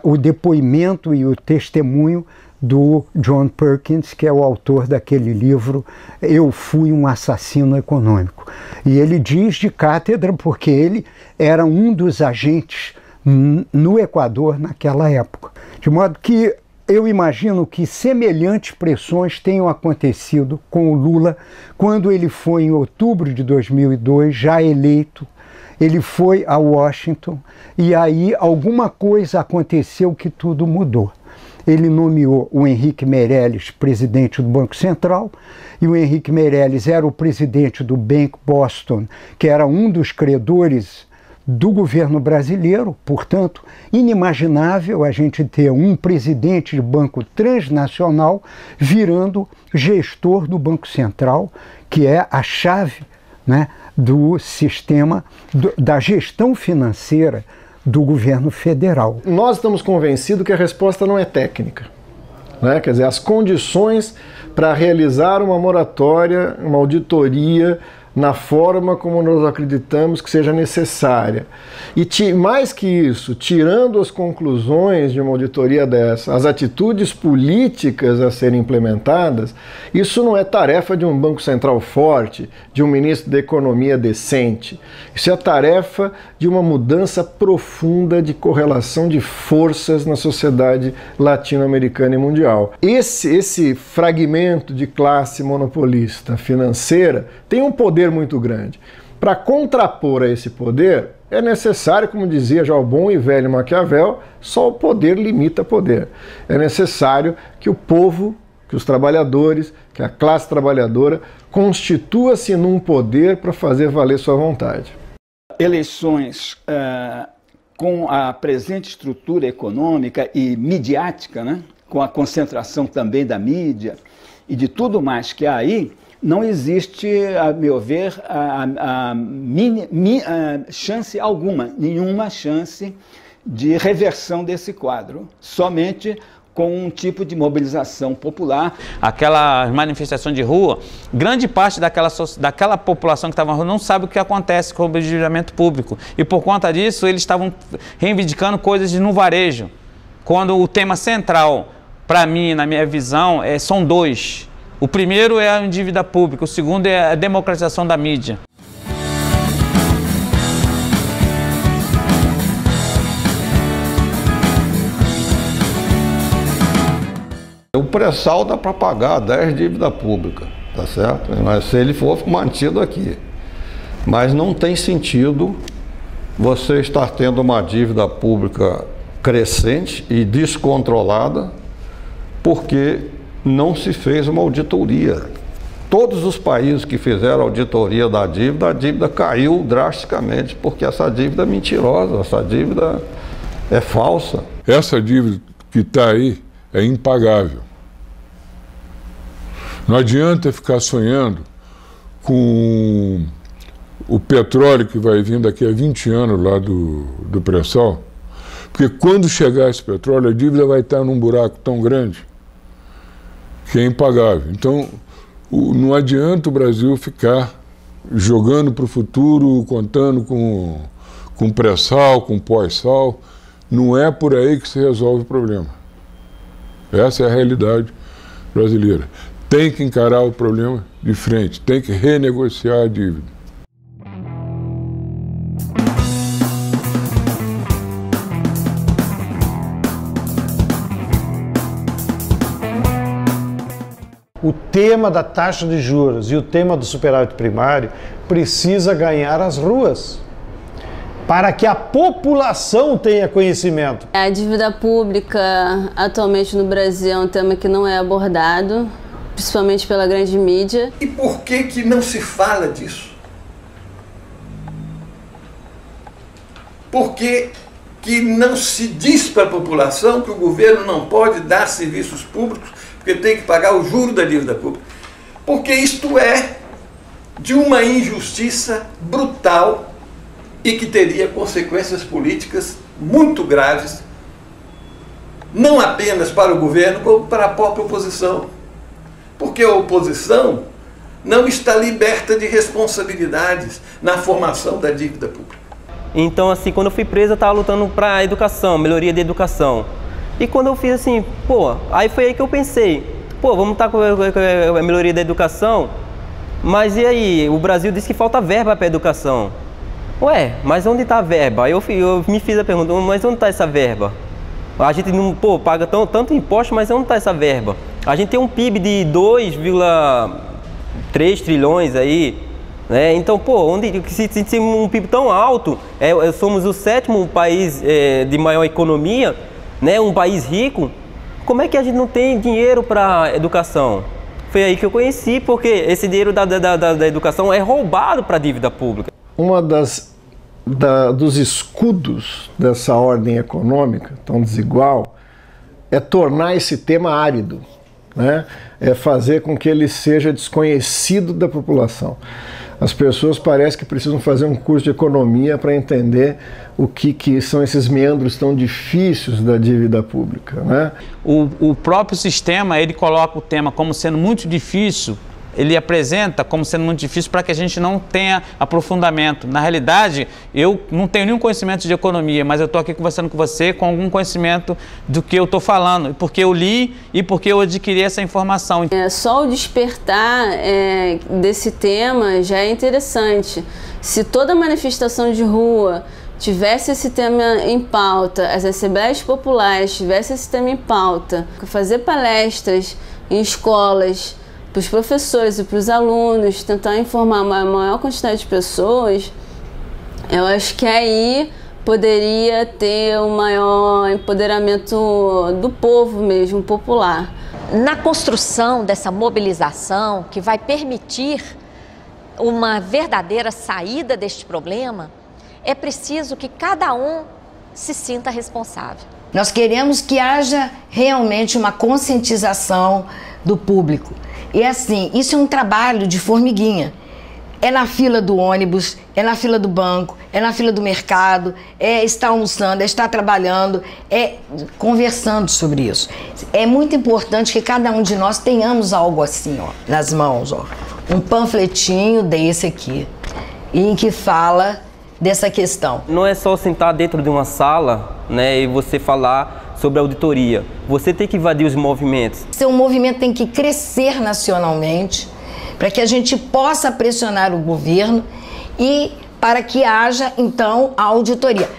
o depoimento e o testemunho do John Perkins, que é o autor daquele livro Eu Fui um Assassino Econômico. E ele diz de cátedra porque ele era um dos agentes no Equador naquela época. De modo que eu imagino que semelhantes pressões tenham acontecido com o Lula quando ele foi, em outubro de 2002, já eleito. Ele foi a Washington e aí alguma coisa aconteceu que tudo mudou. Ele nomeou o Henrique Meirelles presidente do Banco Central, e o Henrique Meirelles era o presidente do Bank Boston, que era um dos credores do governo brasileiro. Portanto, inimaginável a gente ter um presidente de banco transnacional virando gestor do Banco Central, que é a chave, né, do sistema da gestão financeira do governo federal. Nós estamos convencidos que a resposta não é técnica, né? Quer dizer, as condições para realizar uma moratória, uma auditoria na forma como nós acreditamos que seja necessária. E mais que isso, tirando as conclusões de uma auditoria dessa, as atitudes políticas a serem implementadas, isso não é tarefa de um Banco Central forte, de um ministro da Economia decente. Isso é tarefa de uma mudança profunda de correlação de forças na sociedade latino-americana e mundial. Esse fragmento de classe monopolista financeira tem um poder muito grande. Para contrapor a esse poder, é necessário, como dizia já o bom e velho Maquiavel, só o poder limita poder. É necessário que o povo, que os trabalhadores, que a classe trabalhadora constitua-se num poder para fazer valer sua vontade. Eleições com a presente estrutura econômica e midiática, né? Com a concentração também da mídia e de tudo mais que há aí, não existe, a meu ver, chance alguma, nenhuma chance de reversão desse quadro, somente com um tipo de mobilização popular. Aquela manifestação de rua, grande parte daquela população que estava na rua não sabe o que acontece com o endividamento público. E por conta disso, eles estavam reivindicando coisas no varejo. Quando o tema central, para mim, na minha visão, são dois. O primeiro é a dívida pública, o segundo é a democratização da mídia. O pré-sal dá para pagar 10 dívidas públicas, tá certo? Mas se ele for mantido aqui. Mas não tem sentido você estar tendo uma dívida pública crescente e descontrolada, porque não se fez uma auditoria. Todos os países que fizeram auditoria da dívida, a dívida caiu drasticamente, porque essa dívida é mentirosa, essa dívida é falsa. Essa dívida que está aí é impagável. Não adianta ficar sonhando com o petróleo que vai vir daqui a 20 anos lá do pré-sal, porque quando chegar esse petróleo, a dívida vai estar num buraco tão grande que é impagável. Então, não adianta o Brasil ficar jogando para o futuro, contando com pré-sal, com pós-sal. Não é por aí que se resolve o problema. Essa é a realidade brasileira. Tem que encarar o problema de frente, tem que renegociar a dívida. O tema da taxa de juros e o tema do superávit primário precisa ganhar as ruas para que a população tenha conhecimento. A dívida pública atualmente no Brasil é um tema que não é abordado, principalmente pela grande mídia. E por que não se fala disso? Por que não se diz para a população que o governo não pode dar serviços públicos porque tem que pagar o juro da dívida pública? Porque isto é de uma injustiça brutal e que teria consequências políticas muito graves, não apenas para o governo, como para a própria oposição. Porque a oposição não está liberta de responsabilidades na formação da dívida pública. Então, assim, quando eu fui preso, eu estava lutando para a educação, melhoria da educação. E quando eu fiz assim, aí foi aí que eu pensei, vamos estar com a melhoria da educação, mas e aí? O Brasil diz que falta verba para a educação. Ué, mas onde está a verba? Aí eu me fiz a pergunta, mas onde está essa verba? A gente não paga tanto imposto, mas onde está essa verba? A gente tem um PIB de 2,3 trilhões aí, né? Então, se um PIB tão alto, somos o 7º país de maior economia, né? Um país rico, como é que a gente não tem dinheiro para educação? Foi aí que eu conheci, porque esse dinheiro da educação é roubado para a dívida pública. Uma das dos escudos dessa ordem econômica tão desigual é tornar esse tema árido, né? É fazer com que ele seja desconhecido da população. As pessoas parecem que precisam fazer um curso de economia para entender o que são esses meandros tão difíceis da dívida pública, né? O próprio sistema, ele coloca o tema como sendo muito difícil, ele apresenta como sendo muito difícil para que a gente não tenha aprofundamento. Na realidade, eu não tenho nenhum conhecimento de economia, mas eu estou aqui conversando com você com algum conhecimento do que eu estou falando, porque eu li e porque eu adquiri essa informação. Só o despertar desse tema já é interessante. Se toda manifestação de rua tivesse esse tema em pauta, as assembleias populares tivessem esse tema em pauta, fazer palestras em escolas, para os professores e para os alunos, tentar informar uma maior quantidade de pessoas, eu acho que aí poderia ter um maior empoderamento do povo mesmo, popular. Na construção dessa mobilização que vai permitir uma verdadeira saída deste problema, é preciso que cada um se sinta responsável. Nós queremos que haja realmente uma conscientização do público. E assim, isso é um trabalho de formiguinha. É na fila do ônibus, é na fila do banco, é na fila do mercado, é estar almoçando, é estar trabalhando, é conversando sobre isso. É muito importante que cada um de nós tenhamos algo assim, ó, nas mãos, ó. Um panfletinho desse aqui, em que fala dessa questão. Não é só sentar dentro de uma sala, né, e você falar sobre a auditoria. Você tem que invadir os movimentos. Seu movimento tem que crescer nacionalmente para que a gente possa pressionar o governo e para que haja, então, a auditoria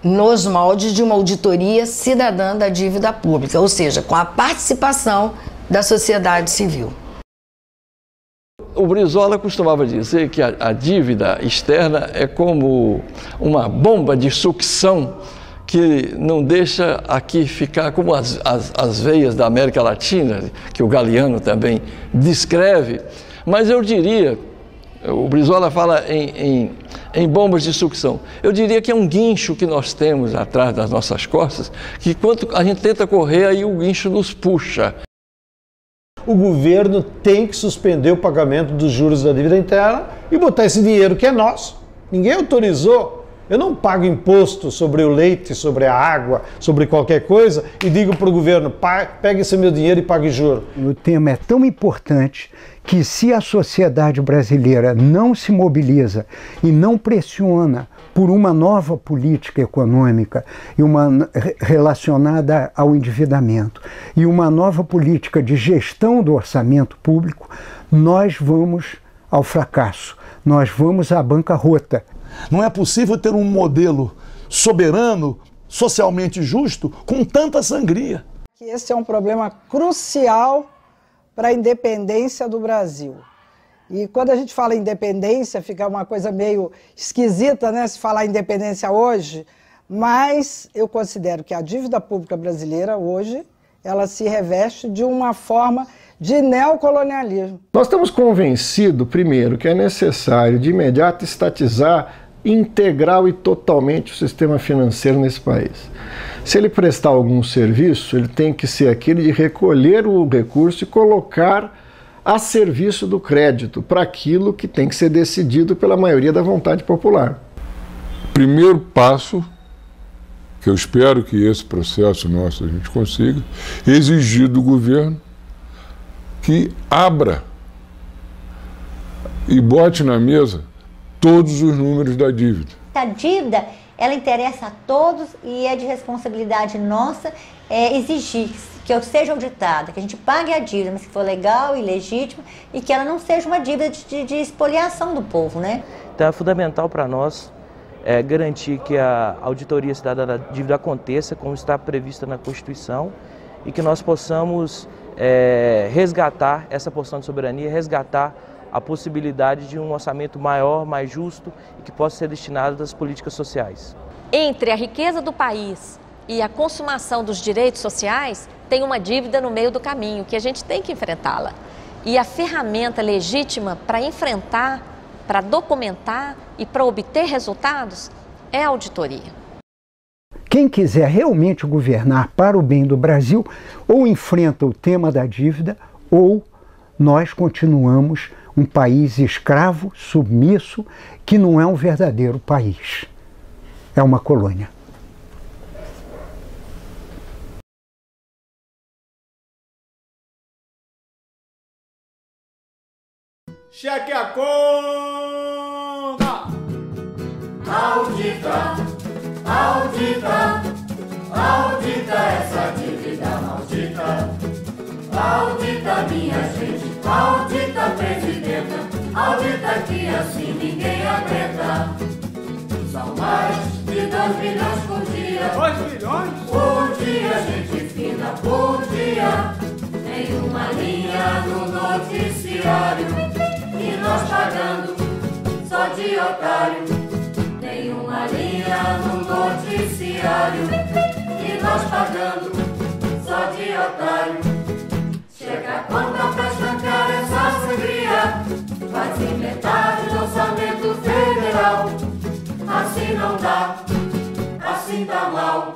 nos moldes de uma auditoria cidadã da dívida pública, ou seja, com a participação da sociedade civil. O Brizola costumava dizer que a dívida externa é como uma bomba de sucção que não deixa aqui ficar como as veias da América Latina, que o Galeano também descreve. Mas eu diria, o Brizola fala em bombas de sucção, eu diria que é um guincho que nós temos atrás das nossas costas, que quando a gente tenta correr, aí o guincho nos puxa. O governo tem que suspender o pagamento dos juros da dívida interna e botar esse dinheiro que é nosso. Ninguém autorizou. Eu não pago imposto sobre o leite, sobre a água, sobre qualquer coisa e digo para o governo, pegue esse meu dinheiro e pague juros. O tema é tão importante que se a sociedade brasileira não se mobiliza e não pressiona por uma nova política econômica e uma relacionada ao endividamento e uma nova política de gestão do orçamento público, nós vamos ao fracasso, nós vamos à bancarrota. Não é possível ter um modelo soberano, socialmente justo, com tanta sangria. Esse é um problema crucial para a independência do Brasil. E quando a gente fala independência, fica uma coisa meio esquisita, né, se falar independência hoje, mas eu considero que a dívida pública brasileira hoje, ela se reveste de uma forma de neocolonialismo. Nós estamos convencidos, primeiro, que é necessário de imediato estatizar integral e totalmente o sistema financeiro nesse país. Se ele prestar algum serviço, ele tem que ser aquele de recolher o recurso e colocar a serviço do crédito para aquilo que tem que ser decidido pela maioria da vontade popular. Primeiro passo, que eu espero que esse processo nosso a gente consiga, exigir do governo que abra e bote na mesa todos os números da dívida. A dívida, ela interessa a todos e é de responsabilidade nossa exigir que eu seja auditada, que a gente pague a dívida, mas que for legal e legítima e que ela não seja uma dívida de expoliação do povo, né? Então é fundamental para nós garantir que a auditoria cidadã da dívida aconteça como está prevista na Constituição e que nós possamos resgatar essa porção de soberania, resgatar a possibilidade de um orçamento maior, mais justo e que possa ser destinado às políticas sociais. Entre a riqueza do país e a consumação dos direitos sociais, tem uma dívida no meio do caminho, que a gente tem que enfrentá-la. E a ferramenta legítima para enfrentar, para documentar e para obter resultados é auditoria. Quem quiser realmente governar para o bem do Brasil, ou enfrenta o tema da dívida, ou nós continuamos um país escravo, submisso, que não é um verdadeiro país. É uma colônia. Cheque a conta! Audita, audita, audita essa dívida maldita. Audita minha gente, audita presidenta, audita que assim ninguém aguenta. São mais de 2 milhões por dia. 2 milhões? Por dia, gente fina, por dia. Tem uma linha no noticiário e nós pagando só de otário. Tem uma linha no noticiário e nós pagando só de otário. Chega a conta pra estancar essa sangria, quase metade do orçamento federal. Assim não dá, assim tá mal.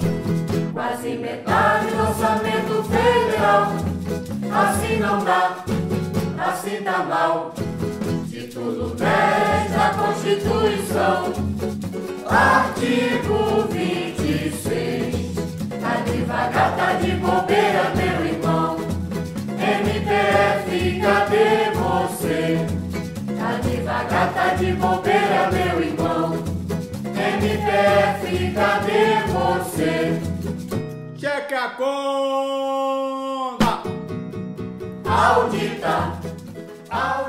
Quase metade do orçamento federal. Assim não dá, assim tá mal. Título 10 da Constituição, artigo 26. Tá devagar, tá de bobeira, meu irmão. MPF, cadê você? Tá devagar, tá de bobeira, meu irmão. MPF, cadê você? Cheque a conta! Audita! Audita!